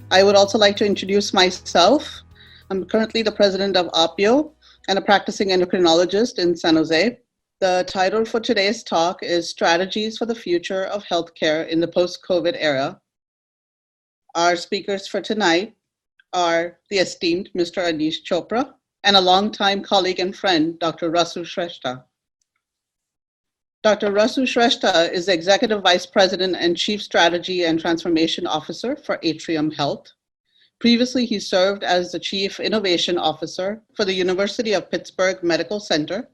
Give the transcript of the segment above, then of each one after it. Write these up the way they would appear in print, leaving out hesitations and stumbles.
I would also like to introduce myself. I'm currently the president of Appio and a practicing endocrinologist in San Jose. The title for today's talk is Strategies for the Future of Healthcare in the Post-COVID Era. Our speakers for tonight are the esteemed Mr. Anish Chopra and a longtime colleague and friend, Dr. Rasu Shrestha. Dr. Rasu Shrestha is the Executive Vice President and Chief Strategy and Transformation Officer for Atrium Health. Previously, he served as the Chief Innovation Officer for the University of Pittsburgh Medical Center,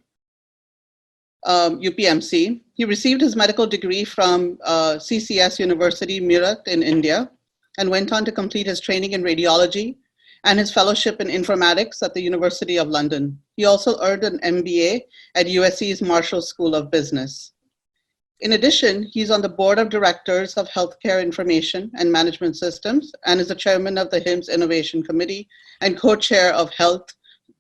UPMC. He received his medical degree from CCS University, Meerut in India, and went on to complete his training in radiology and his fellowship in informatics at the University of London. He also earned an MBA at USC's Marshall School of Business. In addition, he's on the board of directors of Healthcare Information and Management Systems and is the chairman of the HIMSS Innovation Committee and co-chair of Health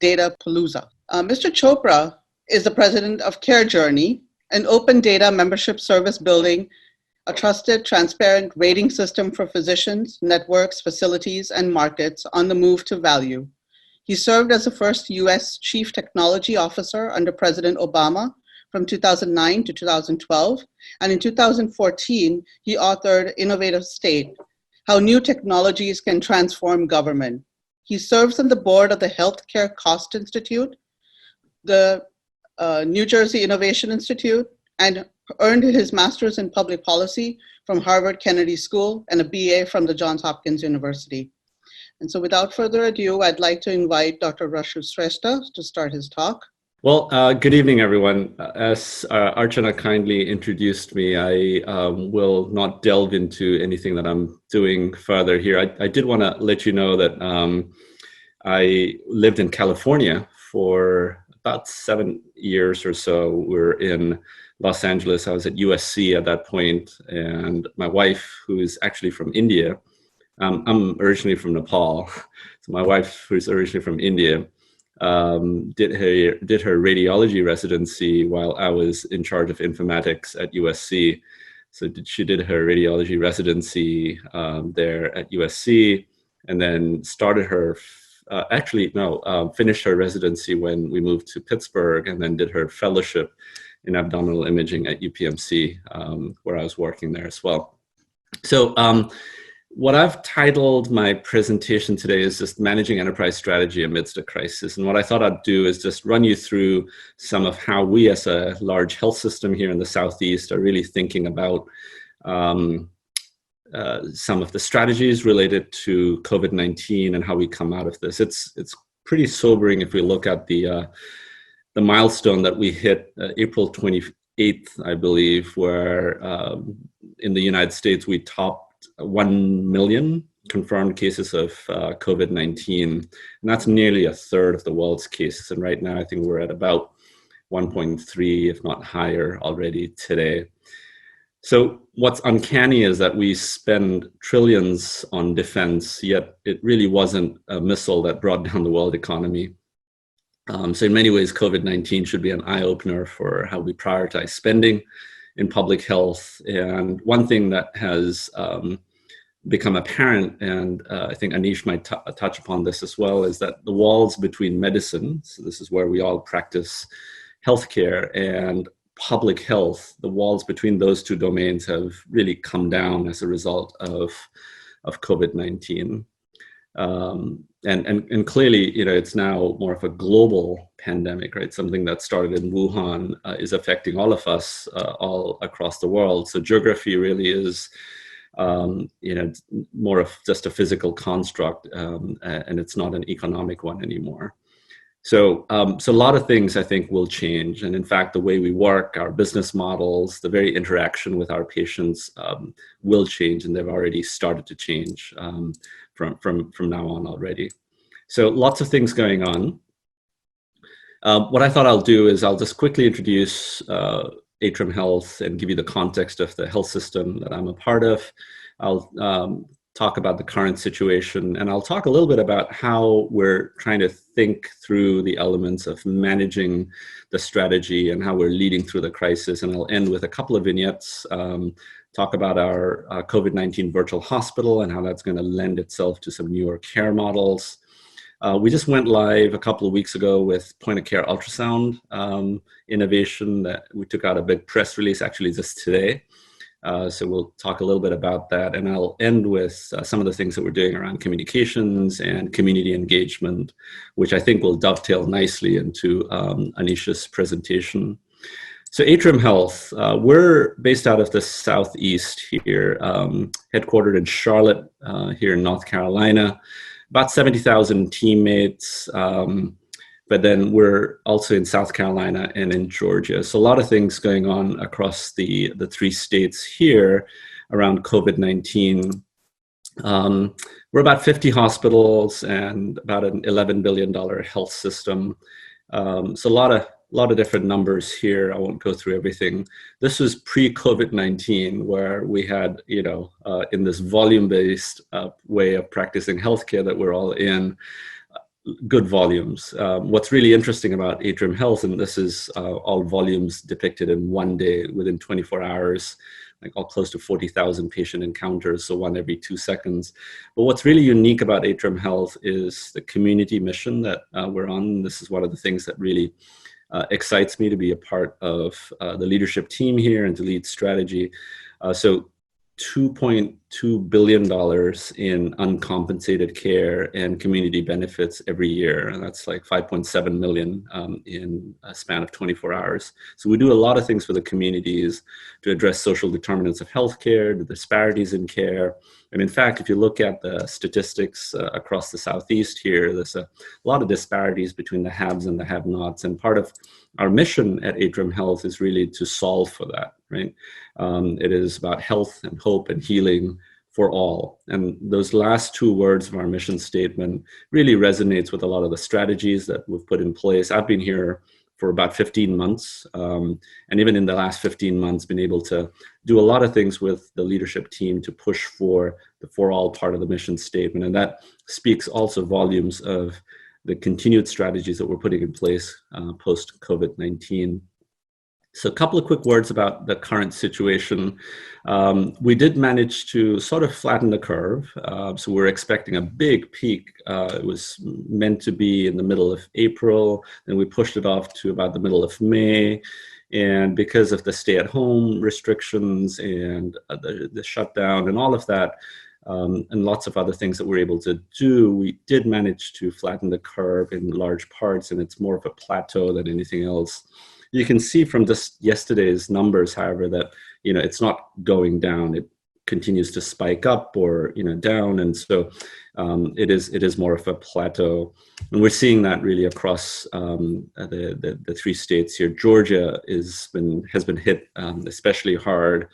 Data Palooza. Mr. Chopra is the president of CareJourney, an open data membership service building a trusted, transparent rating system for physicians, networks, facilities, and markets on the move to value. He served as the first US Chief Technology Officer under President Obama from 2009 to 2012, and in 2014, he authored Innovative State, How New Technologies Can Transform Government. He serves on the board of the Healthcare Cost Institute, the New Jersey Innovation Institute, and earned his master's in public policy from Harvard Kennedy School and a BA from the Johns Hopkins University. And so without further ado, I'd like to invite Dr. Rasu Shrestha to start his talk. Well, good evening, everyone. As Archana kindly introduced me, I will not delve into anything that I'm doing further here. I did want to let you know that I lived in California for about 7 years or so. We're in Los Angeles. I was at USC at that point, and my wife, who is actually from India, I'm originally from Nepal, so my wife, who's originally from India, did her radiology residency while I was in charge of informatics at USC. So she did her radiology residency there at USC, and then started her finished her residency when we moved to Pittsburgh, and then did her fellowship in abdominal imaging at UPMC, where I was working there as well. So what I've titled my presentation today is just Managing Enterprise Strategy Amidst a Crisis. And what I thought I'd do is just run you through some of how we as a large health system here in the Southeast are really thinking about some of the strategies related to COVID-19 and how we come out of this. It's pretty sobering if we look at the milestone that we hit April 28th, I believe, where in the United States we topped 1 million confirmed cases of COVID-19. And that's nearly a third of the world's cases. And right now, I think we're at about 1.3, if not higher already today. So what's uncanny is that we spend trillions on defense, yet it really wasn't a missile that brought down the world economy. So in many ways, COVID-19 should be an eye-opener for how we prioritize spending in public health. And one thing that has become apparent, and I think Anish might touch upon this as well, is that the walls between medicine, so this is where we all practice healthcare, and public health, the walls between those two domains have really come down as a result of COVID-19. And clearly, it's now more of a global pandemic, right? Something that started in Wuhan is affecting all of us all across the world. So geography really is, more of just a physical construct, and it's not an economic one anymore. So a lot of things I think will change. And in fact, the way we work, our business models, the very interaction with our patients will change, and they've already started to change from now on already. So lots of things going on. What I thought I'll do is I'll just quickly introduce Atrium Health and give you the context of the health system that I'm a part of. I'll talk about the current situation, and I'll talk a little bit about how we're trying to think through the elements of managing the strategy and how we're leading through the crisis. And I'll end with a couple of vignettes, talk about our COVID-19 virtual hospital and how that's going to lend itself to some newer care models. We just went live a couple of weeks ago with point-of-care ultrasound innovation that we took out a big press release actually just today. So we'll talk a little bit about that, and I'll end with some of the things that we're doing around communications and community engagement, which I think will dovetail nicely into Anisha's presentation. So Atrium Health, we're based out of the Southeast here, headquartered in Charlotte here in North Carolina, about 70,000 teammates. But then we're also in South Carolina and in Georgia. So a lot of things going on across the 3 states here around COVID-19. We're about 50 hospitals and about an $11 billion health system. So a lot of different numbers here. I won't go through everything. This was pre-COVID-19, where we had, in this volume-based way of practicing healthcare that we're all in, good volumes. What's really interesting about Atrium Health, and this is all volumes depicted in one day within 24 hours, like all close to 40,000 patient encounters, so 1 every 2 seconds. But what's really unique about Atrium Health is the community mission that we're on. This is one of the things that really excites me to be a part of the leadership team here and to lead strategy. So $2.2 billion in uncompensated care and community benefits every year. And that's like 5.7 million in a span of 24 hours. So we do a lot of things for the communities to address social determinants of healthcare, the disparities in care. And in fact, if you look at the statistics across the Southeast here, there's a lot of disparities between the haves and the have-nots. And part of our mission at Atrium Health is really to solve for that, right? It is about health and hope and healing for all. And those last 2 words of our mission statement really resonates with a lot of the strategies that we've put in place. I've been here for about 15 months. And even in the last 15 months, been able to do a lot of things with the leadership team to push for the for all part of the mission statement. And that speaks also volumes of the continued strategies that we're putting in place post-COVID-19. So a couple of quick words about the current situation. We did manage to sort of flatten the curve. So we're expecting a big peak. It was meant to be in the middle of April, then we pushed it off to about the middle of May. And because of the stay-at-home restrictions and the shutdown and all of that, and lots of other things that we're able to do, we did manage to flatten the curve in large parts, and it's more of a plateau than anything else. You can see from just yesterday's numbers, however, that it's not going down. It continues to spike up or down, and so it is more of a plateau. And we're seeing that really across the 3 states here. Georgia has been hit especially hard,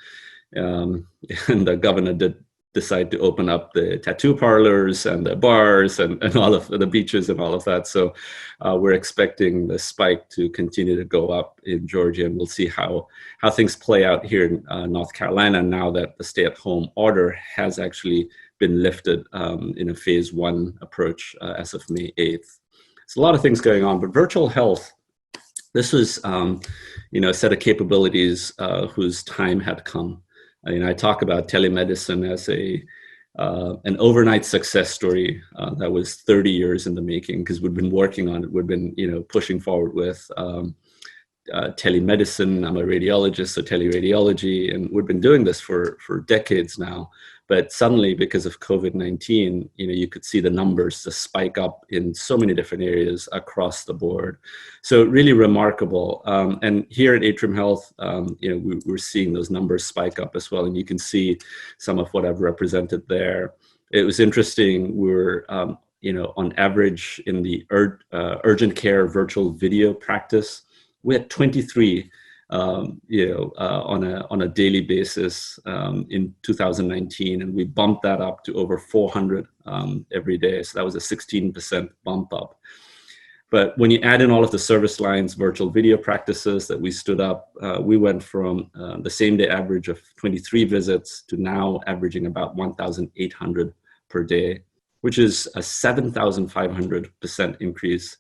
and the governor did decide to open up the tattoo parlors and the bars and all of the beaches and all of that. So we're expecting the spike to continue to go up in Georgia, and we'll see how things play out here in North Carolina now that the stay-at-home order has actually been lifted in a phase 1 approach as of May 8th. So a lot of things going on, but virtual health, this was a set of capabilities whose time had come. I talk about telemedicine as an overnight success story that was 30 years in the making, because we've been working on it. We've been, pushing forward with telemedicine. I'm a radiologist, so teleradiology, and we've been doing this for decades now. But suddenly, because of COVID-19, you could see the numbers just spike up in so many different areas across the board. So really remarkable. And here at Atrium Health, we're seeing those numbers spike up as well. And you can see some of what I've represented there. It was interesting. We're, on average in the urgent care virtual video practice, we had 23 on a daily basis in 2019, and we bumped that up to over 400 every day. So that was a 16% bump up. But when you add in all of the service lines, virtual video practices that we stood up, we went from the same day average of 23 visits to now averaging about 1,800 per day, which is a 7,500% increase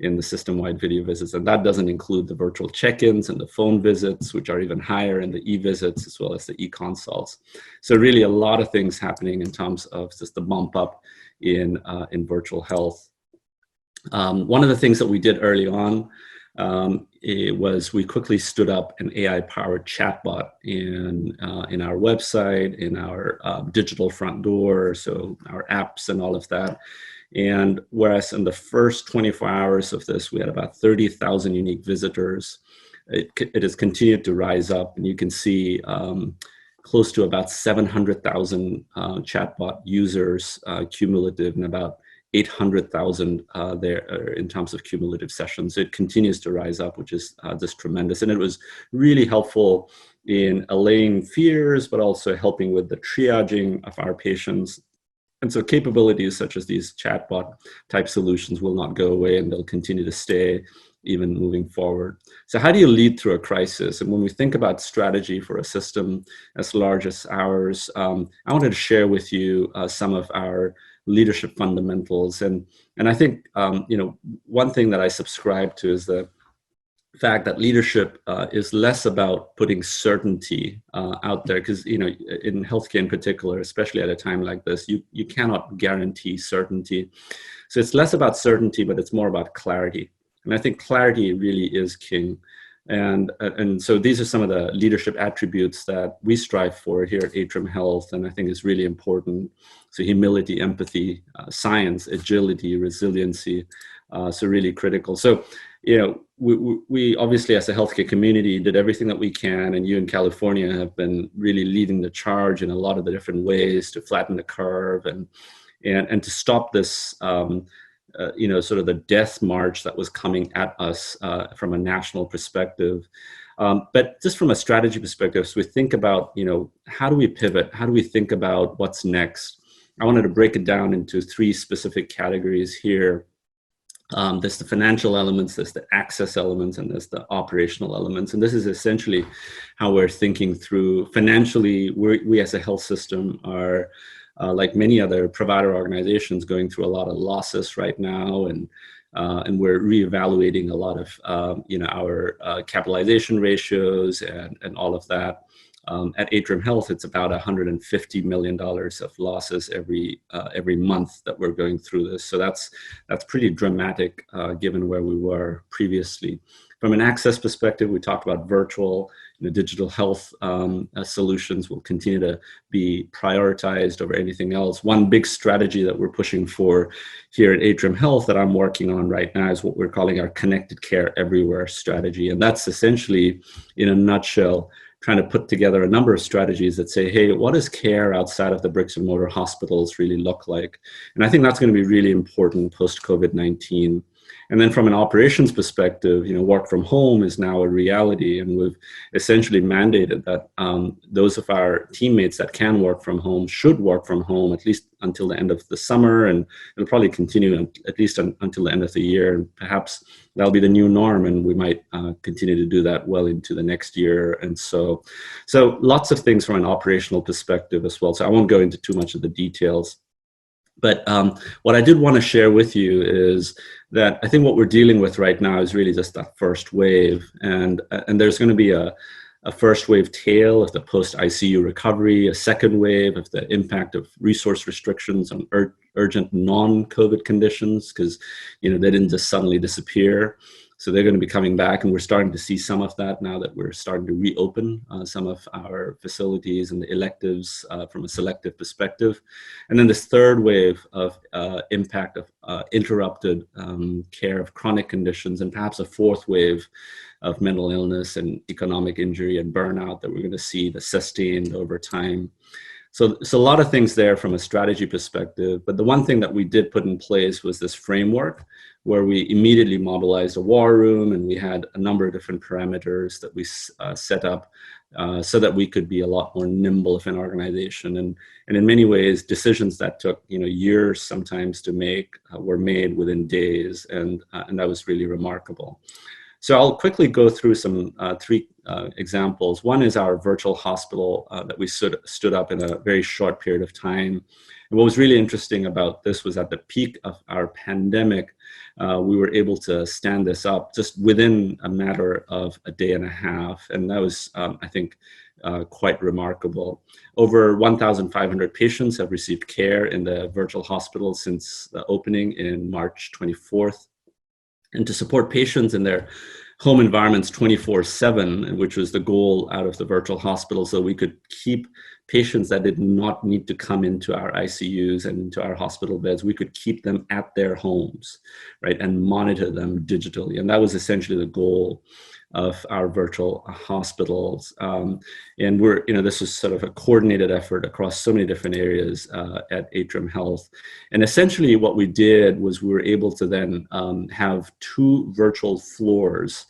in the system-wide video visits. And that doesn't include the virtual check-ins and the phone visits, which are even higher, and the e-visits, as well as the e-consults. So really a lot of things happening in terms of just the bump up in virtual health. One of the things that we did early on was we quickly stood up an AI-powered chatbot in our website, in our digital front door, so our apps and all of that. And whereas in the first 24 hours of this, we had about 30,000 unique visitors, it has continued to rise up, and you can see close to about 700,000 chatbot users cumulative, and about 800,000 there in terms of cumulative sessions. It continues to rise up, which is just tremendous. And it was really helpful in allaying fears, but also helping with the triaging of our patients. And so capabilities such as these chatbot type solutions will not go away, and they'll continue to stay even moving forward. So how do you lead through a crisis? And when we think about strategy for a system as large as ours, I wanted to share with you some of our leadership fundamentals. And I think, one thing that I subscribe to is the fact that leadership is less about putting certainty out there, because in healthcare in particular, especially at a time like this, you cannot guarantee certainty. So it's less about certainty, but it's more about clarity. And I think clarity really is king. And so these are some of the leadership attributes that we strive for here at Atrium Health, and I think is really important. So humility, empathy, science, agility, resiliency, so really critical. So, we obviously as a healthcare community did everything that we can, and you in California have been really leading the charge in a lot of the different ways to flatten the curve and to stop this sort of the death march that was coming at us from a national perspective. But just from a strategy perspective, so we think about, how do we pivot? How do we think about what's next? I wanted to break it down into 3 specific categories here. There's the financial elements, there's the access elements, and there's the operational elements. And this is essentially how we're thinking through. Financially, we as a health system are like many other provider organizations going through a lot of losses right now, and we're reevaluating a lot of our capitalization ratios and all of that. At Atrium Health, it's about $150 million of losses every month that we're going through this. So that's pretty dramatic given where we were previously. From an access perspective, we talked about virtual, digital health solutions will continue to be prioritized over anything else. One big strategy that we're pushing for here at Atrium Health that I'm working on right now is what we're calling our Connected Care Everywhere strategy. And that's essentially, in a nutshell, trying to put together a number of strategies that say, hey, what does care outside of the bricks and mortar hospitals really look like? And I think that's going to be really important post-COVID-19. And then from an operations perspective, work from home is now a reality, and we've essentially mandated that those of our teammates that can work from home should work from home at least until the end of the summer, and it'll probably continue at least until the end of the year. And perhaps that'll be the new norm, and we might continue to do that well into the next year. And so lots of things from an operational perspective as well. So I won't go into too much of the details. But what I did want to share with you is that I think what we're dealing with right now is really just that first wave. And there's going to be a first wave tail of the post-ICU recovery, a second wave of the impact of resource restrictions on urgent non-COVID conditions, because they didn't just suddenly disappear. So they're going to be coming back, and we're starting to see some of that now that we're starting to reopen some of our facilities and the electives from a selective perspective. And then this third wave of impact of interrupted care of chronic conditions, and perhaps a fourth wave of mental illness and economic injury and burnout that we're going to see the sustained over time. So a lot of things there from a strategy perspective, but the one thing that we did put in place was this framework where we immediately mobilized a war room, and we had a number of different parameters that we set up so that we could be a lot more nimble of an organization. And in many ways, decisions that took years sometimes to make were made within days, and that was really remarkable. So I'll quickly go through some three examples. One is our virtual hospital that we stood up in a very short period of time. And what was really interesting about this was at the peak of our pandemic, we were able to stand this up just within a matter of a day and a half. And that was, I think, quite remarkable. Over 1,500 patients have received care in the virtual hospital since the opening in March 24th. And to support patients in their home environments 24/7, which was the goal out of the virtual hospital, so we could keep patients that did not need to come into our ICUs and into our hospital beds, we could keep them at their homes, right, and monitor them digitally. And that was essentially the goal of our virtual hospitals. And this was sort of a coordinated effort across so many different areas at Atrium Health. And essentially what we did was we were able to then have 2 virtual floors,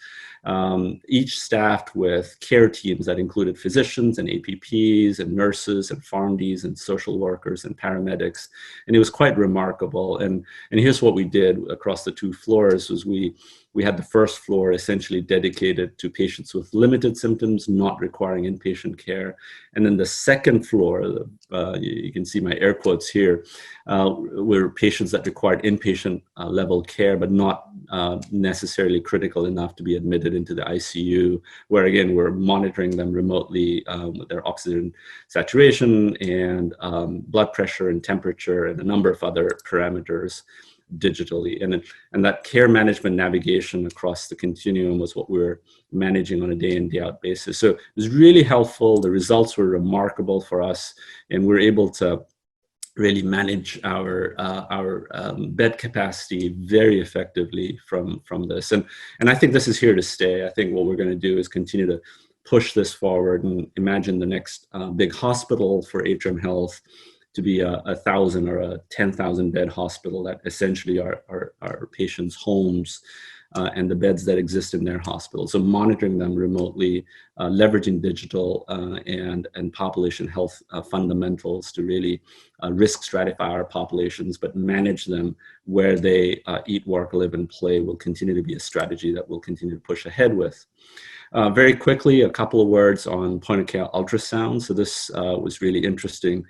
each staffed with care teams that included physicians and APPs and nurses and PharmDs and social workers and paramedics. And it was quite remarkable. And here's what we did across the 2 floors was we had the first floor essentially dedicated to patients with limited symptoms, not requiring inpatient care. And then the second floor, you can see my air quotes here, were patients that required inpatient level care, but not necessarily critical enough to be admitted into the ICU, where again, we're monitoring them remotely with their oxygen saturation and blood pressure and temperature and a number of other parameters digitally. And that care management navigation across the continuum was what we were managing on a day in, day out basis. So it was really helpful. The results were remarkable for us, and we're able to really manage our bed capacity very effectively from this. And I think this is here to stay. I think what we're going to do is continue to push this forward and imagine the next big hospital for Atrium Health to be a 1,000 or a 10,000 bed hospital that essentially are patients' homes and the beds that exist in their hospital. So monitoring them remotely, leveraging digital and population health fundamentals to really risk stratify our populations, but manage them where they eat, work, live, and play will continue to be a strategy that we'll continue to push ahead with. Very quickly, a couple of words on point-of-care ultrasound. So this was really interesting.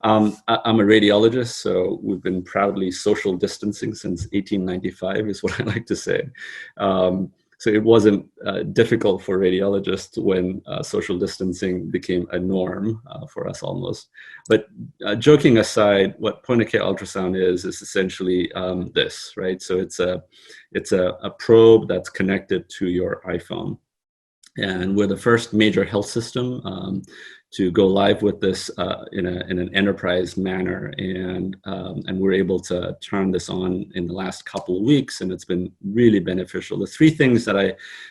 I'm a radiologist, so we've been proudly social distancing since 1895 is what I like to say. So it wasn't difficult for radiologists when social distancing became a norm for us almost. But joking aside, what point-of-care ultrasound is essentially this, right? So it's a probe that's connected to your iPhone. And we're the first major health system to go live with this in an enterprise manner, and we're able to turn this on in the last couple of weeks, and it's been really beneficial. The 3 things that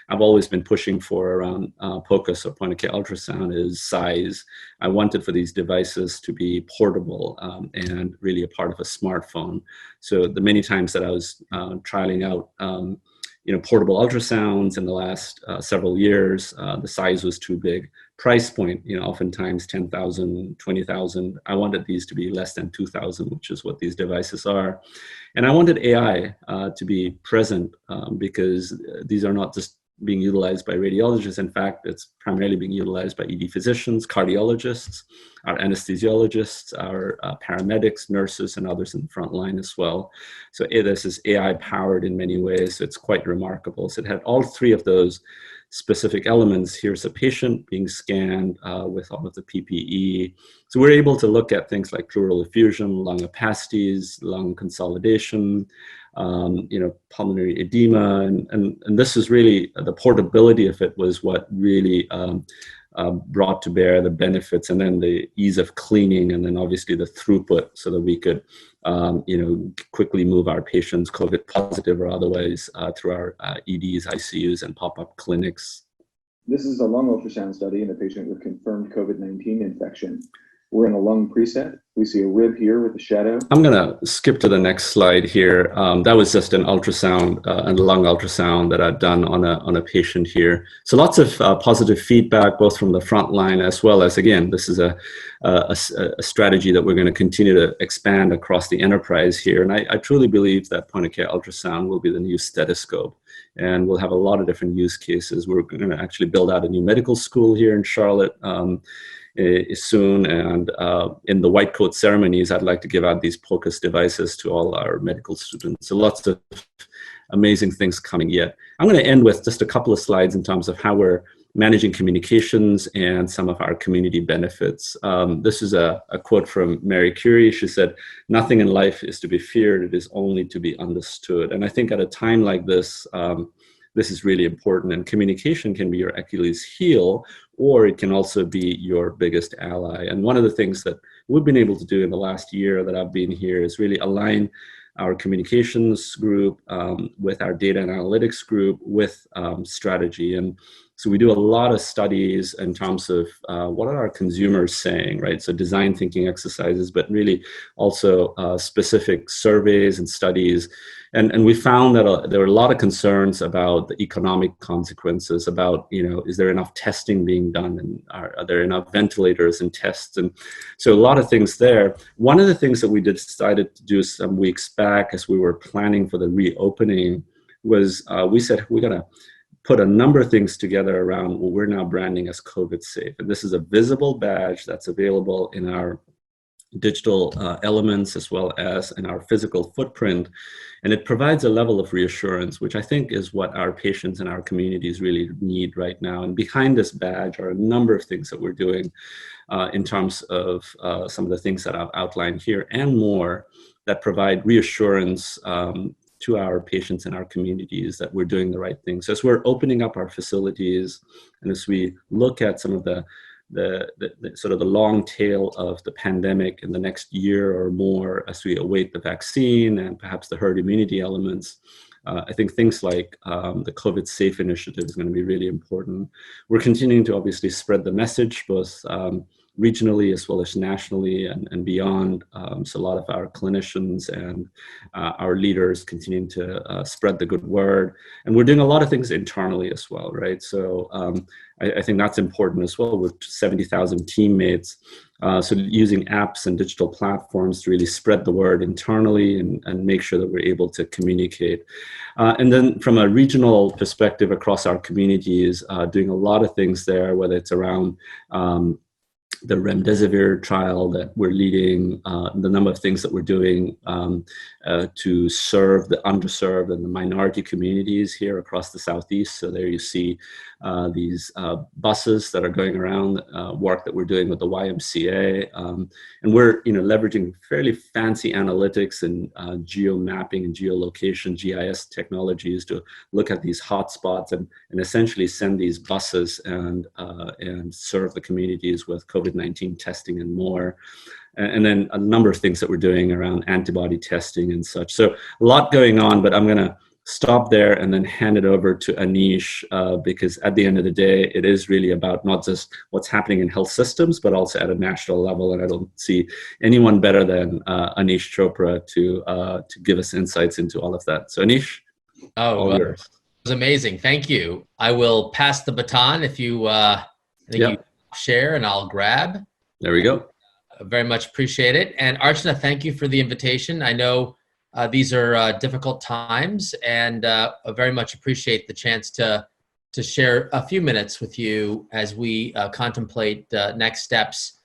I've always been pushing for around POCUS or point-of-care ultrasound is size. I wanted for these devices to be portable and really a part of a smartphone. So the many times that I was trialing out portable ultrasounds in the last several years, the size was too big. Price point, oftentimes 10,000, 20,000. I wanted these to be less than 2,000, which is what these devices are. And I wanted AI to be present because these are not just being utilized by radiologists. In fact, it's primarily being utilized by ED physicians, cardiologists, our anesthesiologists, our paramedics, nurses, and others in the front line as well. So this is AI powered in many ways. So it's quite remarkable. So it had all 3 of those specific elements. Here's a patient being scanned with all of the PPE. So we're able to look at things like pleural effusion, lung opacities, lung consolidation, pulmonary edema, and this is really the portability of it was what really brought to bear the benefits, and then the ease of cleaning, and then obviously the throughput, so that we could quickly move our patients, COVID positive or otherwise, through our EDs, ICUs, and pop-up clinics. This is a lung ultrasound study in a patient with confirmed COVID-19 infection. We're in a lung preset. We see a rib here with a shadow. I'm going to skip to the next slide here. That was just an ultrasound, a lung ultrasound that I've done on a patient here. So lots of positive feedback, both from the front line as well as, again, this is a strategy that we're going to continue to expand across the enterprise here. And I truly believe that point-of-care ultrasound will be the new stethoscope. And we'll have a lot of different use cases. We're going to actually build out a new medical school here in Charlotte soon, and in the white coat ceremonies, I'd like to give out these POCUS devices to all our medical students. So lots of amazing things coming yet. I'm going to end with just a couple of slides in terms of how we're managing communications and some of our community benefits. This is a quote from Marie Curie. She said, "Nothing in life is to be feared, it is only to be understood." And I think at a time like this, this is really important, and communication can be your Achilles heel, or it can also be your biggest ally. And one of the things that we've been able to do in the last year that I've been here is really align our communications group with our data and analytics group with strategy. And so we do a lot of studies in terms of what are our consumers saying, right? So design thinking exercises, but really also specific surveys and studies. And we found that there were a lot of concerns about the economic consequences, about, is there enough testing being done, and are there enough ventilators and tests? And so a lot of things there. One of the things that we decided to do some weeks back as we were planning for the reopening was we said we're going to put a number of things together around what we're now branding as COVID Safe. And this is a visible badge that's available in our digital elements as well as in our physical footprint. And it provides a level of reassurance, which I think is what our patients and our communities really need right now. And behind this badge are a number of things that we're doing in terms of some of the things that I've outlined here and more that provide reassurance to our patients and our communities that we're doing the right things. So as we're opening up our facilities, and as we look at some of the sort of the long tail of the pandemic in the next year or more, as we await the vaccine and perhaps the herd immunity elements, I think things like the COVID Safe initiative is going to be really important. We're continuing to obviously spread the message, both regionally as well as nationally and beyond. So a lot of our clinicians and our leaders continuing to spread the good word. And we're doing a lot of things internally as well, right? So I think that's important as well with 70,000 teammates. So using apps and digital platforms to really spread the word internally and make sure that we're able to communicate. And then from a regional perspective across our communities, doing a lot of things there, whether it's around the remdesivir trial that we're leading, the number of things that we're doing to serve the underserved and the minority communities here across the Southeast. So there you see these buses that are going around, work that we're doing with the YMCA. And we're leveraging fairly fancy analytics and geo mapping and geolocation, GIS technologies to look at these hotspots and essentially send these buses and serve the communities with COVID-19 testing and more. And then a number of things that we're doing around antibody testing and such. So a lot going on, but I'm going to stop there and then hand it over to Anish, because at the end of the day, it is really about not just what's happening in health systems, but also at a national level. And I don't see anyone better than Anish Chopra to give us insights into all of that. So Anish, all yours. It was amazing. Thank you. I will pass the baton if you, you share, and I'll grab. There we go. Very much appreciate it. And Archana, thank you for the invitation. I know these are difficult times, and I very much appreciate the chance to share a few minutes with you as we contemplate next steps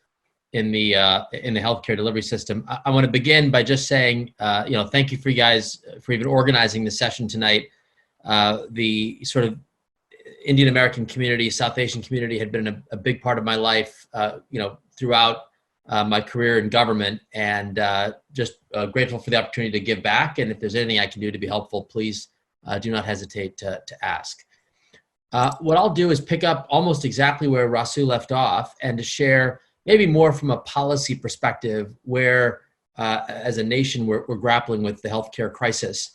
in the healthcare delivery system. I want to begin by just saying, thank you for you guys for even organizing the session tonight. The sort of Indian American community, South Asian community had been a big part of my life, throughout my career in government, and just grateful for the opportunity to give back. And if there's anything I can do to be helpful, please do not hesitate to ask. What I'll do is pick up almost exactly where Rasu left off, and to share maybe more from a policy perspective where, as a nation, we're grappling with the healthcare crisis.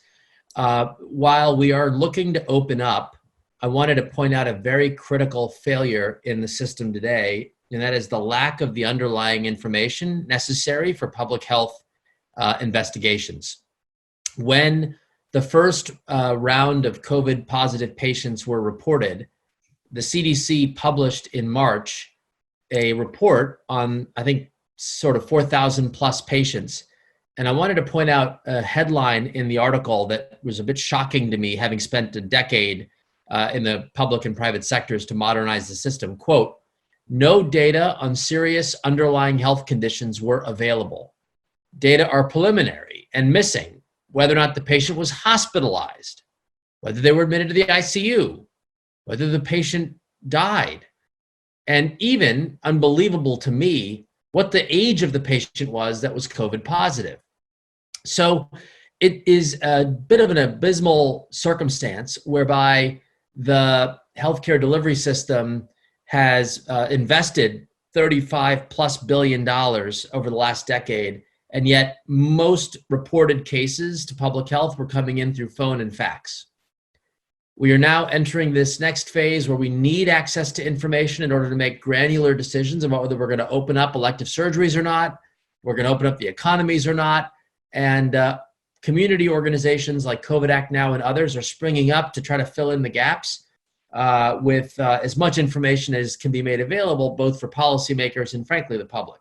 While we are looking to open up, I wanted to point out a very critical failure in the system today, and that is the lack of the underlying information necessary for public health investigations. When the first round of COVID positive patients were reported, the CDC published in March a report on, I think, sort of 4,000 plus patients. And I wanted to point out a headline in the article that was a bit shocking to me, having spent a decade in the public and private sectors to modernize the system. Quote, "No data on serious underlying health conditions were available. Data are preliminary and missing, whether or not the patient was hospitalized, whether they were admitted to the ICU, whether the patient died, and even, unbelievable to me, what the age of the patient was that was COVID positive." So it is a bit of an abysmal circumstance whereby the healthcare delivery system has invested $35+ billion over the last decade, and yet most reported cases to public health were coming in through phone and fax. We are now entering this next phase where we need access to information in order to make granular decisions about whether we're going to open up elective surgeries or not, we're going to open up the economies or not. And community organizations like COVID Act Now and others are springing up to try to fill in the gaps with as much information as can be made available, both for policymakers and, frankly, the public.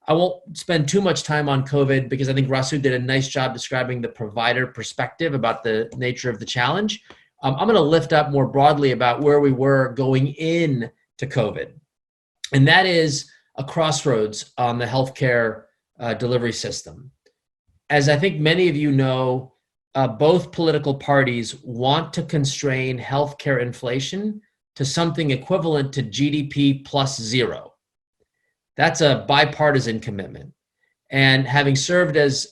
I won't spend too much time on COVID because I think Rasu did a nice job describing the provider perspective about the nature of the challenge. I'm going to lift up more broadly about where we were going in to COVID. And that is a crossroads on the healthcare delivery system. As I think many of you know, both political parties want to constrain healthcare inflation to something equivalent to GDP plus zero. That's a bipartisan commitment. And having served as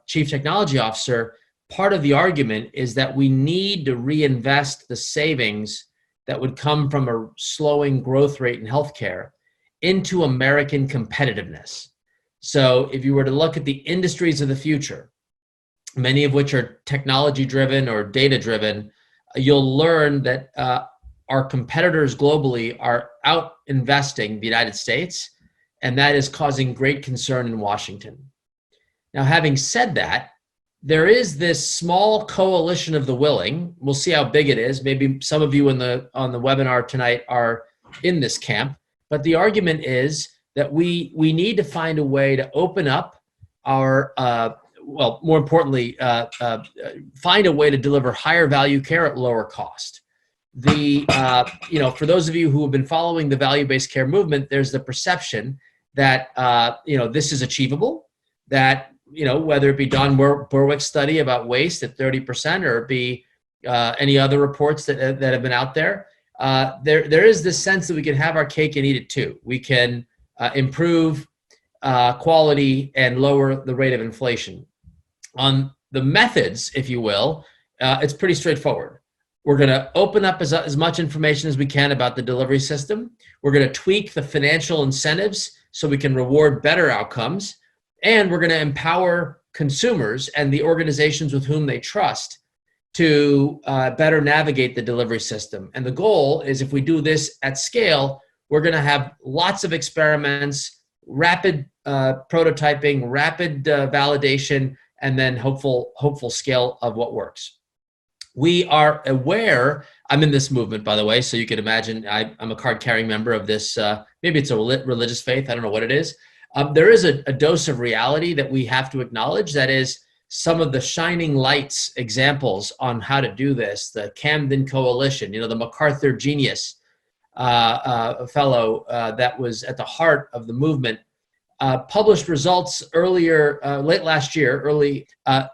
Chief Technology Officer, part of the argument is that we need to reinvest the savings that would come from a slowing growth rate in healthcare into American competitiveness. So if you were to look at the industries of the future, many of which are technology-driven or data-driven, you'll learn that our competitors globally are out investing the United States, and that is causing great concern in Washington. Now, having said that, there is this small coalition of the willing. We'll see how big it is. Maybe some of you on the webinar tonight are in this camp, but the argument is that we need to find a way to open up our, more importantly, find a way to deliver higher value care at lower cost. For those of you who have been following the value-based care movement, there's the perception that, this is achievable, that, whether it be Don Berwick's study about waste at 30% or it be any other reports that have been out there, there is this sense that we can have our cake and eat it too. We can improve quality and lower the rate of inflation. On the methods, if you will, it's pretty straightforward. We're going to open up as much information as we can about the delivery system. We're going to tweak the financial incentives so we can reward better outcomes. And we're going to empower consumers and the organizations with whom they trust to better navigate the delivery system. And the goal is, if we do this at scale, we're going to have lots of experiments, rapid prototyping, rapid validation, and then hopeful scale of what works. We are aware, I'm in this movement, by the way, so you can imagine I'm a card-carrying member of this, maybe it's a religious faith, I don't know what it is. There is a dose of reality that we have to acknowledge. That is, some of the shining lights examples on how to do this, the Camden Coalition, the MacArthur Genius fellow that was at the heart of the movement, published results late last year,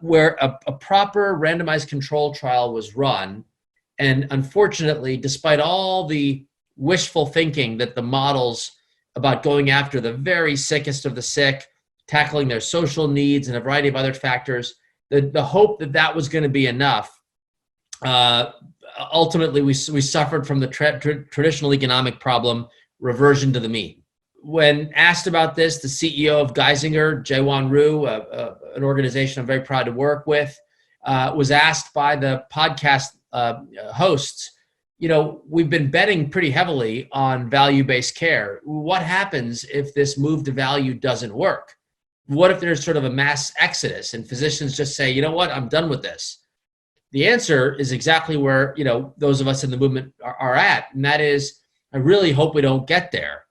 where a proper randomized control trial was run. And unfortunately, despite all the wishful thinking that the models about going after the very sickest of the sick, tackling their social needs and a variety of other factors, the hope that was going to be enough, ultimately we suffered from the traditional economic problem, reversion to the mean. When asked about this, the CEO of Geisinger, Jaewon Ryu, an organization I'm very proud to work with, was asked by the podcast hosts, we've been betting pretty heavily on value-based care. What happens if this move to value doesn't work? What if there's sort of a mass exodus and physicians just say, you know what, I'm done with this? The answer is exactly where, those of us in the movement are at. And that is, I really hope we don't get there.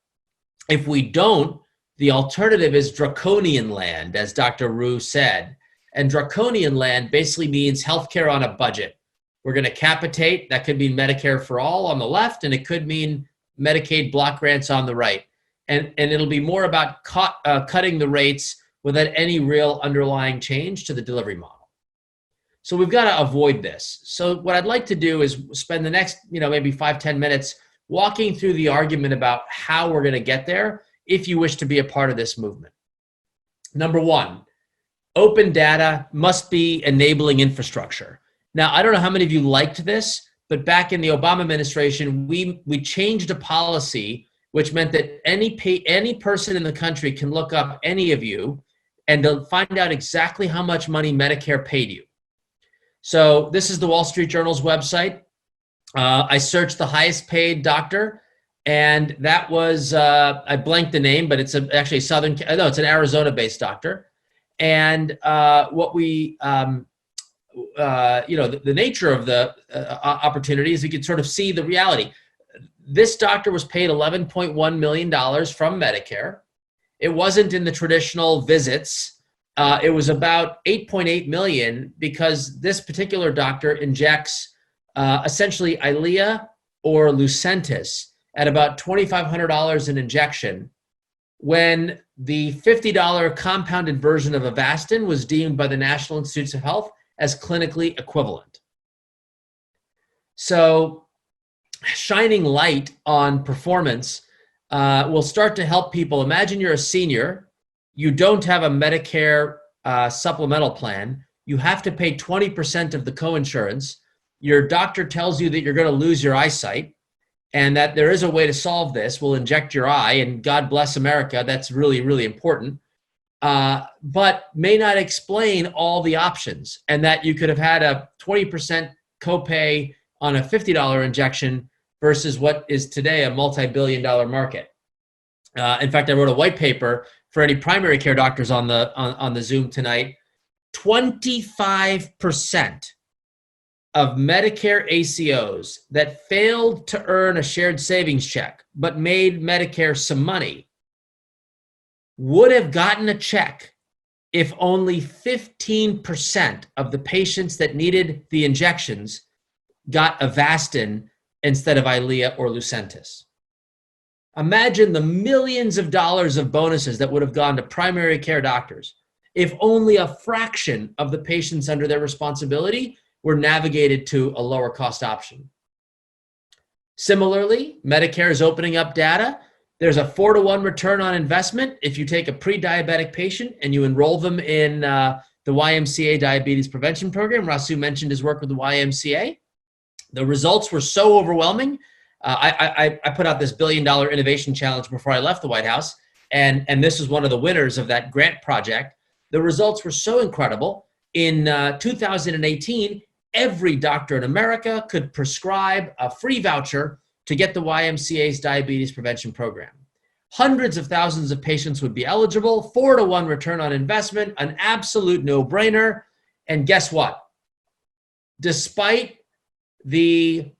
If we don't, the alternative is draconian land, as Dr. Rue said. And draconian land basically means healthcare on a budget. We're going to capitate. That could mean Medicare for all on the left, and it could mean Medicaid block grants on the right. And it'll be more about cutting the rates without any real underlying change to the delivery model. So we've got to avoid this. So what I'd like to do is spend the next, maybe 5-10 minutes walking through the argument about how we're going to get there if you wish to be a part of this movement. Number one, open data must be enabling infrastructure. Now, I don't know how many of you liked this, but back in the Obama administration, we changed a policy which meant that any person in the country can look up any of you and to find out exactly how much money Medicare paid you. So this is the Wall Street Journal's website. I searched the highest paid doctor, and that was, I blanked the name, but it's actually it's an Arizona-based doctor. And what we, the nature of the opportunity is we could sort of see the reality. This doctor was paid $11.1 million from Medicare. It wasn't in the traditional visits. It was about $8.8 million because this particular doctor injects essentially Eylea or Lucentis at about $2,500 an injection, when the $50 compounded version of Avastin was deemed by the National Institutes of Health as clinically equivalent. So shining light on performance will start to help people. Imagine you're a senior, you don't have a Medicare supplemental plan, you have to pay 20% of the coinsurance, your doctor tells you that you're going to lose your eyesight, and that there is a way to solve this. We'll inject your eye, and God bless America, that's really, really important, but may not explain all the options, and that you could have had a 20% copay on a $50 injection versus what is today a multi-billion-dollar market. In fact, I wrote a white paper for any primary care doctors on the Zoom tonight. 25% of Medicare ACOs that failed to earn a shared savings check but made Medicare some money would have gotten a check if only 15% of the patients that needed the injections got Avastin instead of Eylea or Lucentis. Imagine the millions of dollars of bonuses that would have gone to primary care doctors if only a fraction of the patients under their responsibility were navigated to a lower cost option. Similarly, Medicare is opening up data. There's a 4-to-1 return on investment if you take a pre-diabetic patient and you enroll them in the YMCA Diabetes Prevention Program. Rasu mentioned his work with the YMCA. The results were so overwhelming. I put out this $1 billion innovation challenge before I left the White House, and this was one of the winners of that grant project. The results were so incredible. In 2018, every doctor in America could prescribe a free voucher to get the YMCA's diabetes prevention program. Hundreds of thousands of patients would be eligible, 4-to-1 return on investment, an absolute no-brainer. And guess what? Despite the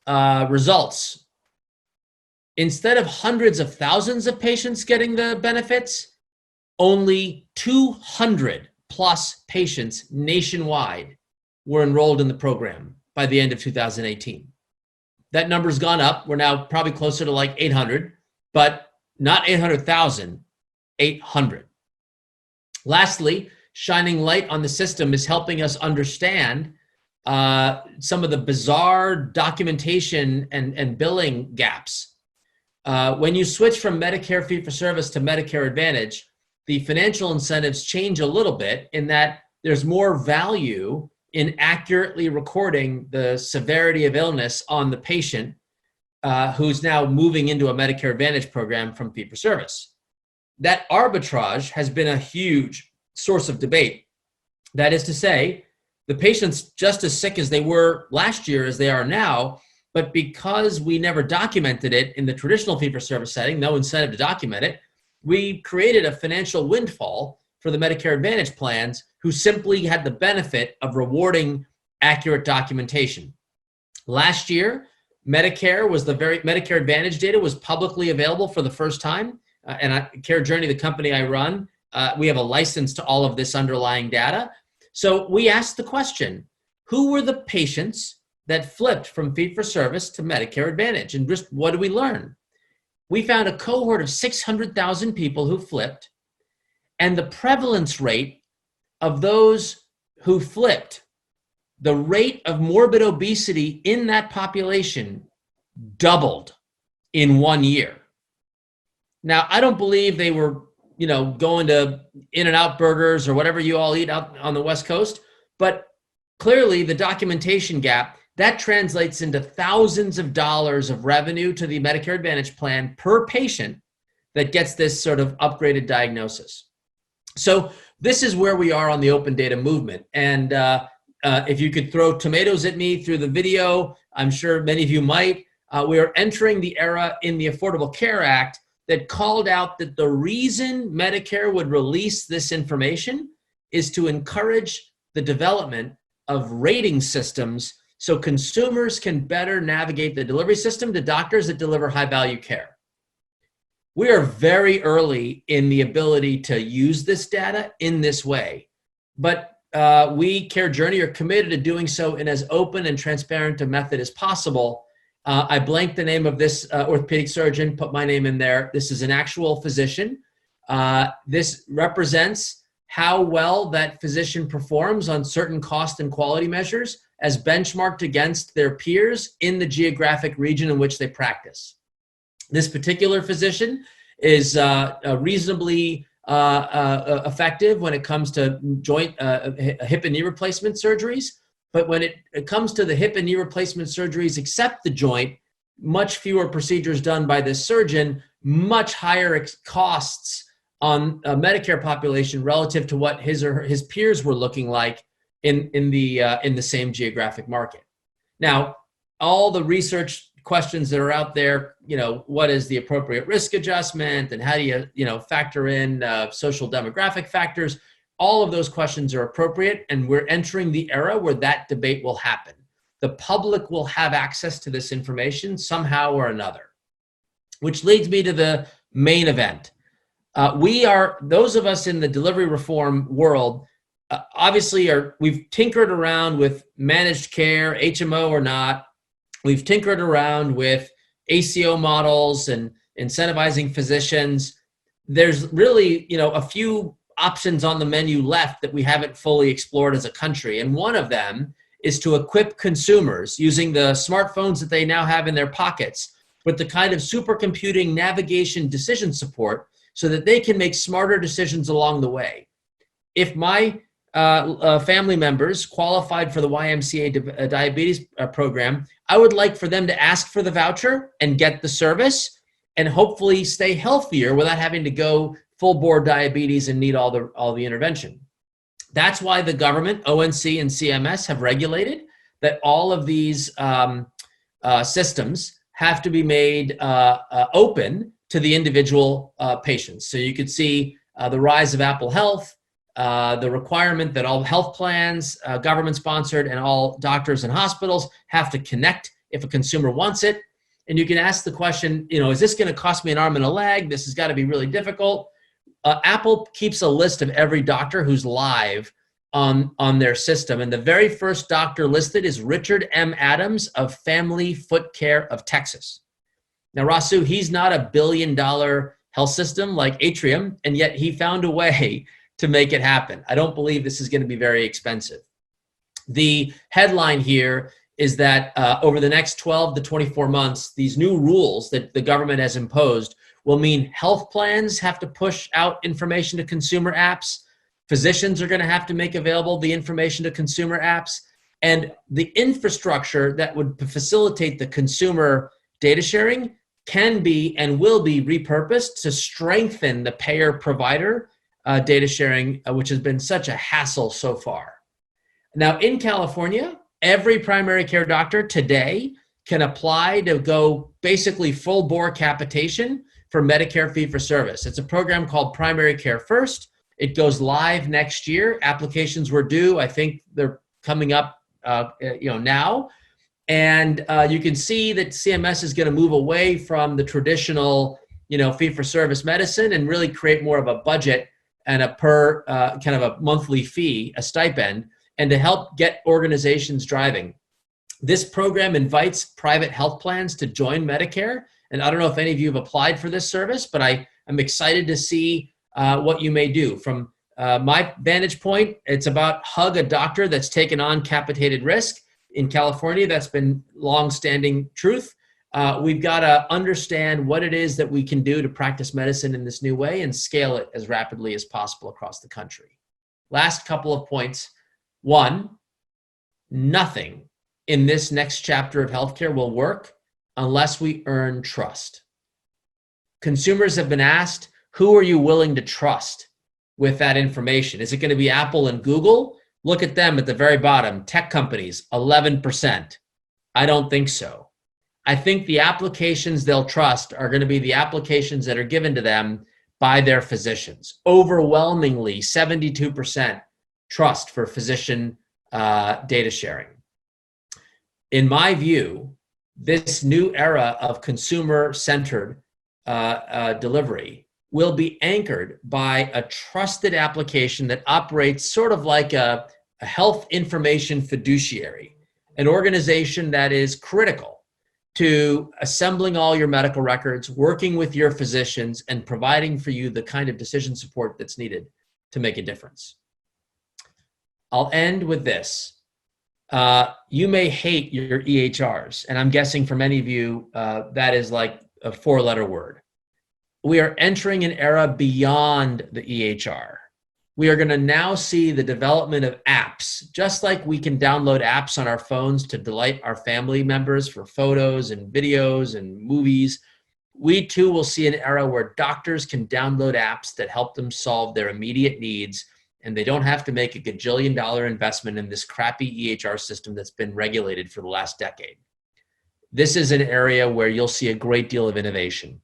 results, instead of hundreds of thousands of patients getting the benefits, only 200 plus patients nationwide were enrolled in the program by the end of 2018. That number's gone up. We're now probably closer to like 800, but not 800,000, 800. Lastly, shining light on the system is helping us understand some of the bizarre documentation and billing gaps. When you switch from Medicare fee-for-service to Medicare Advantage, the financial incentives change a little bit in that there's more value in accurately recording the severity of illness on the patient who's now moving into a Medicare Advantage program from fee-for-service. That arbitrage has been a huge source of debate. That is to say, the patients just as sick as they were last year as they are now But because we never documented it in the traditional fee-for-service setting, no incentive to document it, we created a financial windfall for the Medicare Advantage plans who simply had the benefit of rewarding accurate documentation. Last year, Medicare Advantage data was publicly available for the first time. And CareJourney, the company I run, we have a license to all of this underlying data. So we asked the question, who were the patients that flipped from fee-for-service to Medicare Advantage? And just what did we learn? We found a cohort of 600,000 people who flipped, and the prevalence rate of those who flipped, the rate of morbid obesity in that population doubled in 1 year. Now, I don't believe they were, going to In-N-Out burgers or whatever you all eat out on the West Coast, but clearly the documentation gap, that translates into thousands of dollars of revenue to the Medicare Advantage plan per patient that gets this sort of upgraded diagnosis. So this is where we are on the open data movement. And if you could throw tomatoes at me through the video, I'm sure many of you might. We are entering the era in the Affordable Care Act that called out that the reason Medicare would release this information is to encourage the development of rating systems so consumers can better navigate the delivery system to doctors that deliver high-value care. We are very early in the ability to use this data in this way, but we, CareJourney, are committed to doing so in as open and transparent a method as possible. I blanked the name of this orthopedic surgeon, put my name in there. This is an actual physician. This represents how well that physician performs on certain cost and quality measures as benchmarked against their peers in the geographic region in which they practice. This particular physician is reasonably effective when it comes to joint hip and knee replacement surgeries. But when it comes to the hip and knee replacement surgeries except the joint, much fewer procedures done by this surgeon, much higher costs on a Medicare population relative to what his or his peers were looking like in the same geographic market. Now, all the research questions that are out there, what is the appropriate risk adjustment and how do you, factor in social demographic factors? All of those questions are appropriate, and we're entering the era where that debate will happen. The public will have access to this information somehow or another, which leads me to the main event. Those of us in the delivery reform world, we've tinkered around with managed care, HMO or not. We've tinkered around with ACO models and incentivizing physicians. There's really, a few options on the menu left that we haven't fully explored as a country. And one of them is to equip consumers using the smartphones that they now have in their pockets with the kind of supercomputing navigation decision support so that they can make smarter decisions along the way. If my family members qualified for the YMCA diabetes program, I would like for them to ask for the voucher and get the service and hopefully stay healthier without having to go full bore diabetes and need all the intervention. That's why the government, ONC and CMS, have regulated that all of these systems have to be made open to the individual patients. So you could see the rise of Apple Health, the requirement that all health plans, government-sponsored, and all doctors and hospitals have to connect if a consumer wants it. And you can ask the question, is this going to cost me an arm and a leg? This has got to be really difficult. Apple keeps a list of every doctor who's live on their system. And the very first doctor listed is Richard M. Adams of Family Foot Care of Texas. Now, Rasu, he's not $1 billion health system like Atrium, and yet he found a way to make it happen. I don't believe this is going to be very expensive. The headline here is that over the next 12 to 24 months, these new rules that the government has imposed will mean health plans have to push out information to consumer apps. Physicians are going to have to make available the information to consumer apps. And the infrastructure that would facilitate the consumer data sharing can be and will be repurposed to strengthen the payer-provider data sharing, which has been such a hassle so far. Now, in California, every primary care doctor today can apply to go basically full bore capitation for Medicare fee-for-service. It's a program called Primary Care First. It goes live next year. Applications were due. I think they're coming up now. And you can see that CMS is going to move away from the traditional fee-for-service medicine and really create more of a budget and a per kind of a monthly fee, a stipend, and to help get organizations driving. This program invites private health plans to join Medicare. And I don't know if any of you have applied for this service, but I'm excited to see what you may do. From my vantage point, it's about hug a doctor that's taken on capitated risk. In California, that's been long-standing truth. We've got to understand what it is that we can do to practice medicine in this new way and scale it as rapidly as possible across the country. Last couple of points. One, nothing in this next chapter of healthcare will work unless we earn trust. Consumers have been asked, who are you willing to trust with that information? Is it going to be Apple and Google? Look at them at the very bottom. Tech companies, 11%. I don't think so. I think the applications they'll trust are going to be the applications that are given to them by their physicians. Overwhelmingly, 72% trust for physician data sharing. In my view, this new era of consumer-centered delivery will be anchored by a trusted application that operates sort of like a health information fiduciary, an organization that is critical to assembling all your medical records, working with your physicians, and providing for you the kind of decision support that's needed to make a difference. I'll end with this. You may hate your EHRs, and I'm guessing for many of you, that is like a 4-letter word. We are entering an era beyond the EHR. We are going to now see the development of apps, just like we can download apps on our phones to delight our family members for photos and videos and movies. We too will see an era where doctors can download apps that help them solve their immediate needs, and they don't have to make a gajillion-dollar investment in this crappy EHR system that's been regulated for the last decade. This is an area where you'll see a great deal of innovation.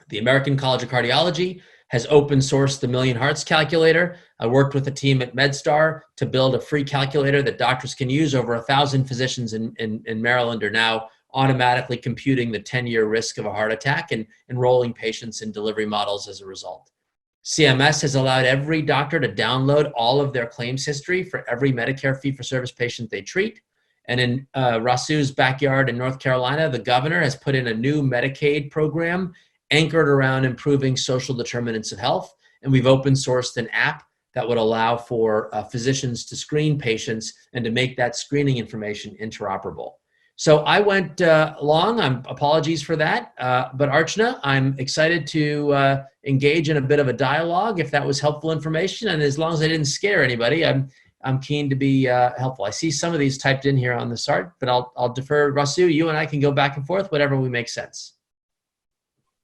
The American College of Cardiology has open sourced the Million Hearts calculator. I worked with a team at MedStar to build a free calculator that doctors can use. Over 1,000 physicians in Maryland are now automatically computing the 10-year risk of a heart attack and enrolling patients in delivery models as a result. CMS has allowed every doctor to download all of their claims history for every Medicare fee-for-service patient they treat. And in Rasu's backyard in North Carolina, the governor has put in a new Medicaid program anchored around improving social determinants of health. And we've open sourced an app that would allow for physicians to screen patients and to make that screening information interoperable. So I went long, apologies for that. But Archana, I'm excited to engage in a bit of a dialogue if that was helpful information. And as long as I didn't scare anybody, I'm keen to be helpful. I see some of these typed in here on the start, but I'll defer. Rasu, you and I can go back and forth, whatever we make sense.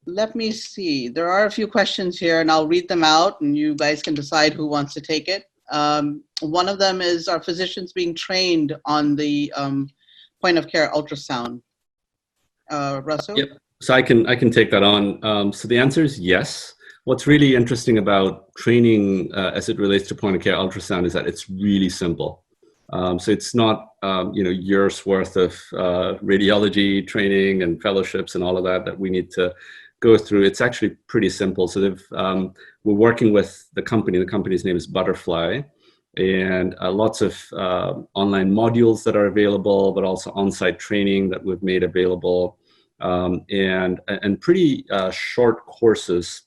Let me see. There are a few questions here, and I'll read them out, and you guys can decide who wants to take it. One of them is, are physicians being trained on the point of care ultrasound? Russell? Yep. So I can take that on. So the answer is yes. What's really interesting about training as it relates to point of care ultrasound is that it's really simple. So it's not years worth of radiology training and fellowships and all of that we need to go through. It's actually pretty simple. So we're working with the company. The company's name is Butterfly, and lots of online modules that are available, but also on-site training that we've made available, and pretty short courses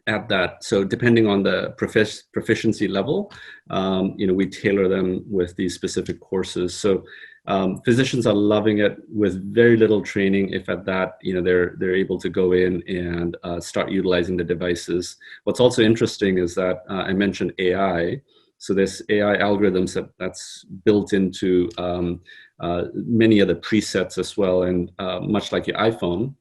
at that. So depending on the proficiency level, we tailor them with these specific courses. So physicians are loving it with very little training. If at that, they're able to go in and start utilizing the devices. What's also interesting is that I mentioned AI. So there's AI algorithms that's built into many of the presets as well. And much like your iPhone,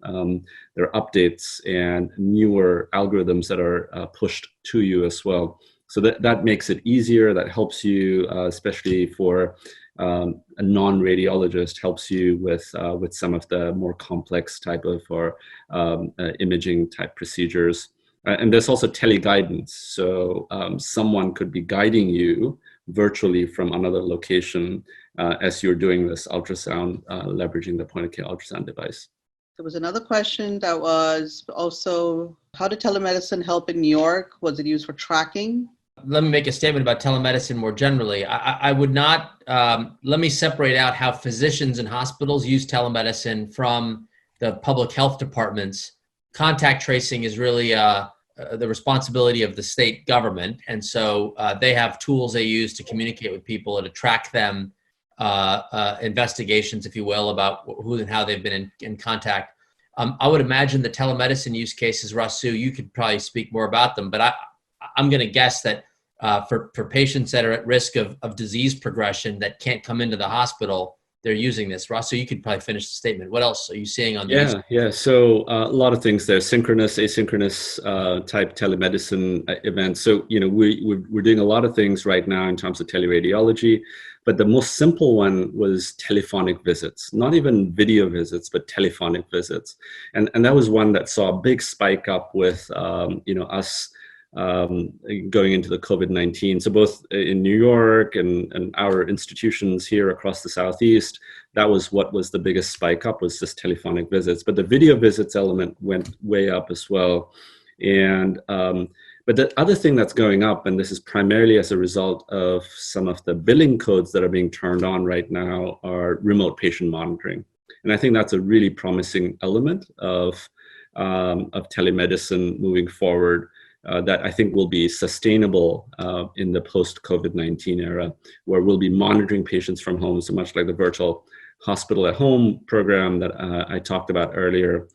there are updates and newer algorithms that are pushed to you as well. So that makes it easier. That helps you, especially for a non-radiologist helps you with some of the more complex type of or imaging type procedures. And there's also teleguidance. So someone could be guiding you virtually from another location as you're doing this ultrasound, leveraging the point-of-care ultrasound device. There was another question that was also, how did telemedicine help in New York? Was it used for tracking? Let me make a statement about telemedicine more generally. I would not, let me separate out how physicians and hospitals use telemedicine from the public health departments. Contact tracing is really the responsibility of the state government. And so they have tools they use to communicate with people and to track them, investigations, if you will, about who and how they've been in contact. I would imagine the telemedicine use cases, Rasu, you could probably speak more about them, but I'm going to guess that for patients that are at risk of disease progression that can't come into the hospital, they're using this. Rasu, you could probably finish the statement. What else are you seeing on the Yeah. So a lot of things there, synchronous, asynchronous type telemedicine events. So, we're doing a lot of things right now in terms of teleradiology, but the most simple one was telephonic visits, not even video visits, but telephonic visits. And that was one that saw a big spike up with, us going into the COVID-19. So both in New York and our institutions here across the Southeast, that was what was the biggest spike up, was just telephonic visits. But the video visits element went way up as well. And but the other thing that's going up, and this is primarily as a result of some of the billing codes that are being turned on right now, are remote patient monitoring. And I think that's a really promising element of telemedicine moving forward. That I think will be sustainable in the post-COVID-19 era, where we'll be monitoring patients from home, so much like the virtual hospital at home program that I talked about earlier.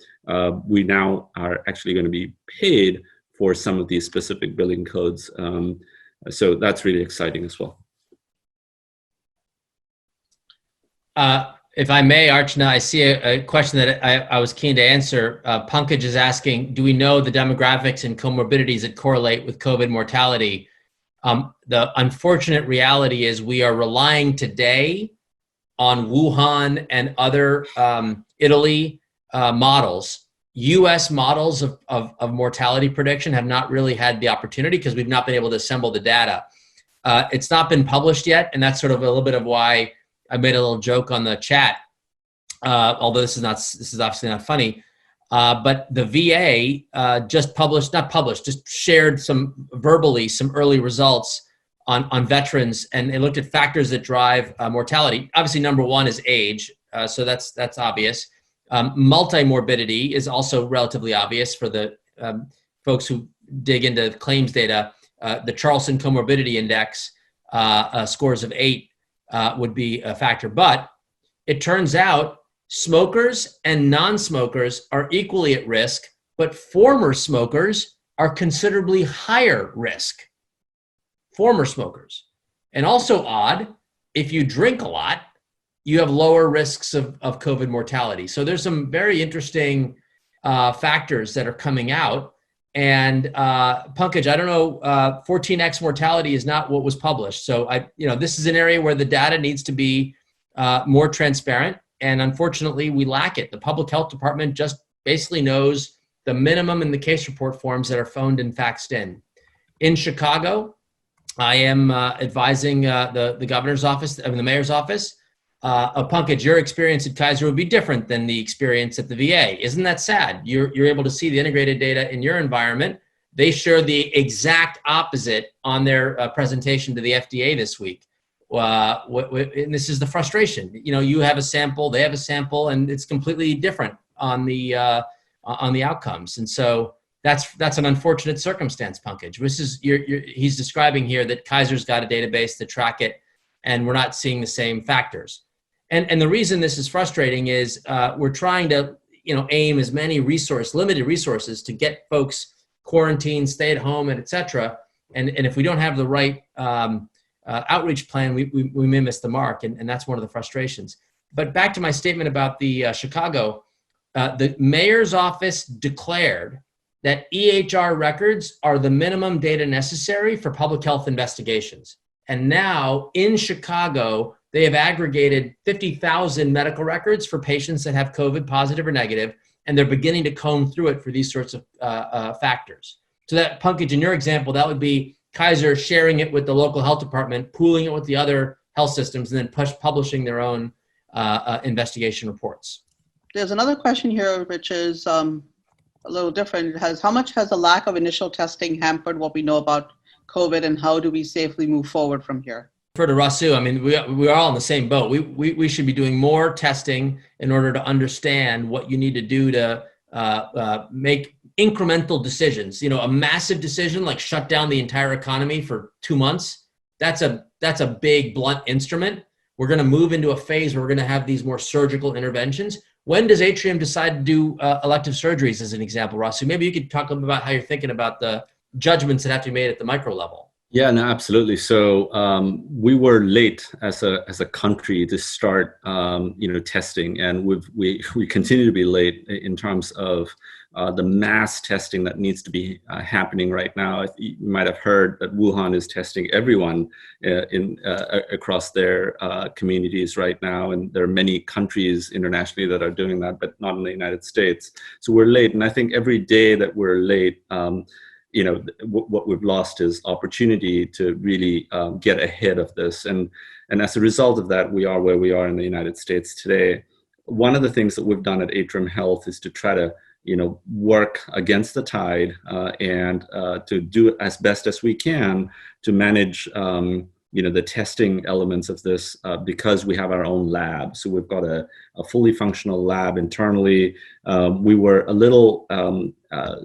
We now are actually going to be paid for some of these specific billing codes. So that's really exciting as well. If I may, Archana, I see a question that I was keen to answer. Pankaj is asking, do we know the demographics and comorbidities that correlate with COVID mortality? The unfortunate reality is we are relying today on Wuhan and other Italy models. US models of mortality prediction have not really had the opportunity because we've not been able to assemble the data. It's not been published yet, and that's sort of a little bit of why I made a little joke on the chat, although this is obviously not funny. But the VA just shared verbally some early results on veterans, and they looked at factors that drive mortality. Obviously, number one is age, so that's obvious. Multimorbidity is also relatively obvious for the folks who dig into claims data. The Charlson Comorbidity Index scores of 8 would be a factor. But it turns out smokers and non-smokers are equally at risk, but former smokers are considerably higher risk. Former smokers. And also odd, if you drink a lot, you have lower risks of COVID mortality. So there's some very interesting factors that are coming out. And Pankaj, I don't know, 14x mortality is not what was published. So this is an area where the data needs to be more transparent. And unfortunately, we lack it. The public health department just basically knows the minimum in the case report forms that are phoned and faxed in. In Chicago, I am advising the governor's office, the mayor's office. Pankaj, your experience at Kaiser would be different than the experience at the VA. Isn't that sad? You're able to see the integrated data in your environment. They share the exact opposite on their presentation to the FDA this week. And this is the frustration. You have a sample, they have a sample, and it's completely different on the outcomes. And so that's an unfortunate circumstance, Pankaj. He's describing here that Kaiser's got a database to track it, and we're not seeing the same factors. And the reason this is frustrating is we're trying to aim as many limited resources to get folks quarantined, stay at home, and et cetera. And if we don't have the right outreach plan, we may miss the mark, and that's one of the frustrations. But back to my statement about the Chicago, the mayor's office declared that EHR records are the minimum data necessary for public health investigations. And now in Chicago, they have aggregated 50,000 medical records for patients that have COVID positive or negative, and they're beginning to comb through it for these sorts of factors. So that, Pankaj, in your example, that would be Kaiser sharing it with the local health department, pooling it with the other health systems, and then publishing their own investigation reports. There's another question here, which is a little different. How much has the lack of initial testing hampered what we know about COVID, and how do we safely move forward from here? For to Rasu, I mean, we are all in the same boat. We should be doing more testing in order to understand what you need to do to make incremental decisions. A massive decision like shut down the entire economy for 2 months, that's a big blunt instrument. We're going to move into a phase where we're going to have these more surgical interventions. When does Atrium decide to do elective surgeries, as an example, Rasu? Maybe you could talk about how you're thinking about the judgments that have to be made at the micro level. Yeah, no, absolutely. So we were late as a country to start, testing, and we continue to be late in terms of the mass testing that needs to be happening right now. You might have heard that Wuhan is testing everyone across their communities right now, and there are many countries internationally that are doing that, but not in the United States. So we're late, and I think every day that we're late, what we've lost is opportunity to really get ahead of this. And as a result of that, we are where we are in the United States today. One of the things that we've done at Atrium Health is to try to, work against the tide and to do as best as we can to manage the testing elements of this because we have our own lab. So we've got a fully functional lab internally. We were a little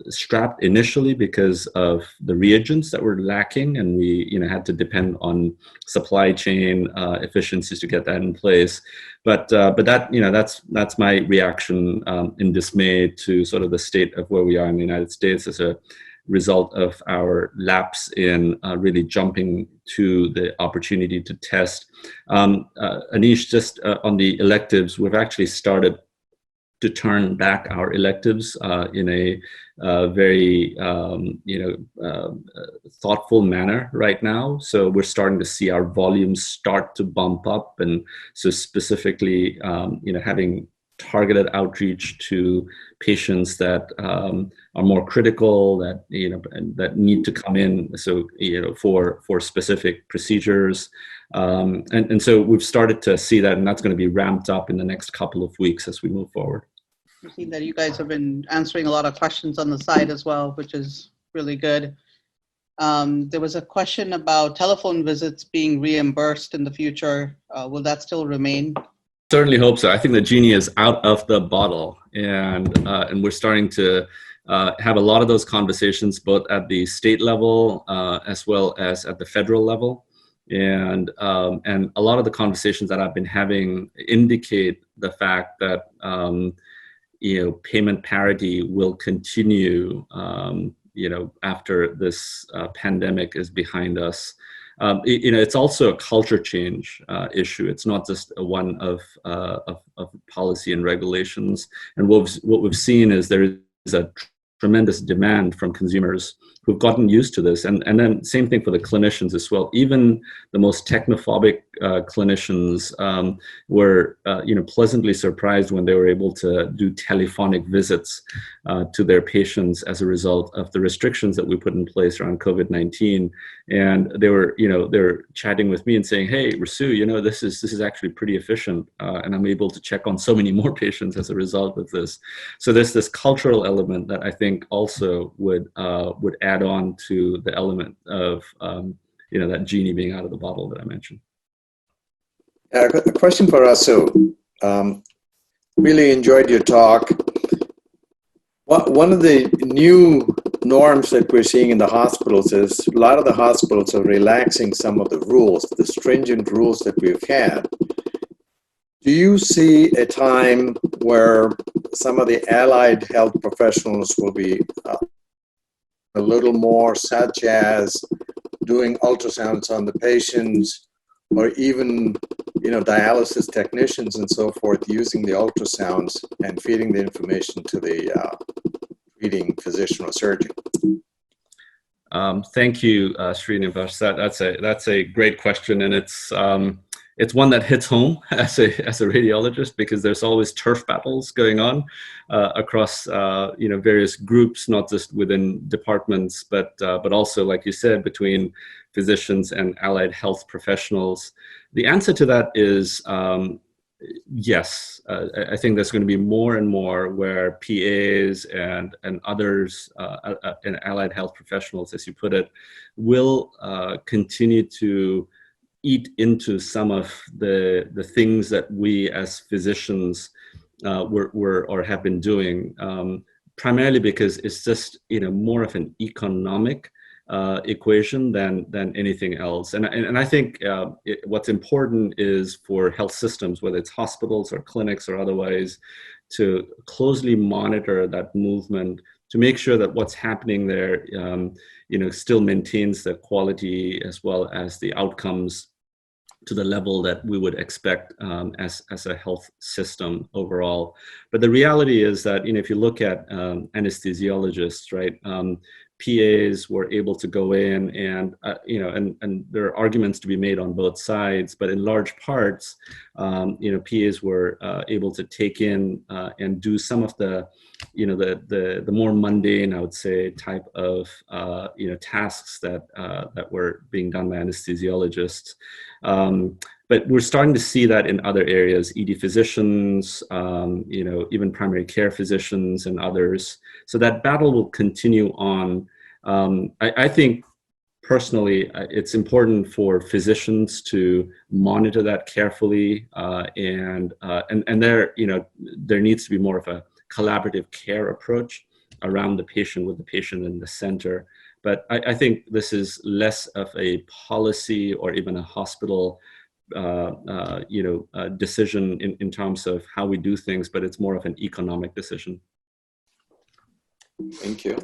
strapped initially because of the reagents that were lacking, and we had to depend on supply chain efficiencies to get that in place. But that's my reaction in dismay to sort of the state of where we are in the United States as a result of our lapse in really jumping to the opportunity to test. Anish, just on the electives, we've actually started to turn back our electives in a very thoughtful manner right now. So we're starting to see our volumes start to bump up, and so specifically, having targeted outreach to patients that are more critical, that need to come in. So for specific procedures, and so we've started to see that, and that's going to be ramped up in the next couple of weeks as we move forward. I've seen that you guys have been answering a lot of questions on the side as well, which is really good. There was a question about telephone visits being reimbursed in the future. Will that still remain? Certainly hope so. I think the genie is out of the bottle, and we're starting to have a lot of those conversations both at the state level as well as at the federal level, and a lot of the conversations that I've been having indicate the fact that payment parity will continue after this pandemic is behind us. It's also a culture change issue. It's not just one of policy and regulations. And what we've seen is there is a tremendous demand from consumers who've gotten used to this. And then same thing for the clinicians as well. Even the most technophobic clinicians were pleasantly surprised when they were able to do telephonic visits to their patients as a result of the restrictions that we put in place around COVID-19. And they were chatting with me and saying, "Hey, Rasu, this is actually pretty efficient, and I'm able to check on so many more patients as a result of this." So there's this cultural element that I think also would add on to the element of that genie being out of the bottle that I mentioned. A question for Rasu. Really enjoyed your talk. One of the new norms that we're seeing in the hospitals is a lot of the hospitals are relaxing some of the rules, the stringent rules that we've had. Do you see a time where some of the allied health professionals will be a little more, such as doing ultrasounds on the patients, or even dialysis technicians and so forth, using the ultrasounds and feeding the information to the treating physician or surgeon? Thank you, Srinivas. That's a great question, and it's it's one that hits home as a radiologist, because there's always turf battles going on across various groups, not just within departments, but also, like you said, between physicians and allied health professionals. The answer to that is yes. I think there's going to be more and more where PAs and others and allied health professionals, as you put it, will continue to eat into some of the things that we as physicians were or have been doing, primarily because it's just more of an economic equation than anything else. And I think what's important is for health systems, whether it's hospitals or clinics or otherwise, to closely monitor that movement to make sure that what's happening there still maintains the quality as well as the outcomes to the level that we would expect as a health system overall. But the reality is that, if you look at anesthesiologists, right, PAs were able to go in and, and there are arguments to be made on both sides, but in large parts, PAs were able to take in and do some of the, the more mundane, I would say, type of, tasks that were being done by anesthesiologists. But we're starting to see that in other areas, ED physicians, even primary care physicians and others. So that battle will continue on. I think personally, it's important for physicians to monitor that carefully, and there needs to be more of a collaborative care approach around the patient, with the patient in the center. But I think this is less of a policy or even a hospital decision in terms of how we do things, but it's more of an economic decision. Thank you.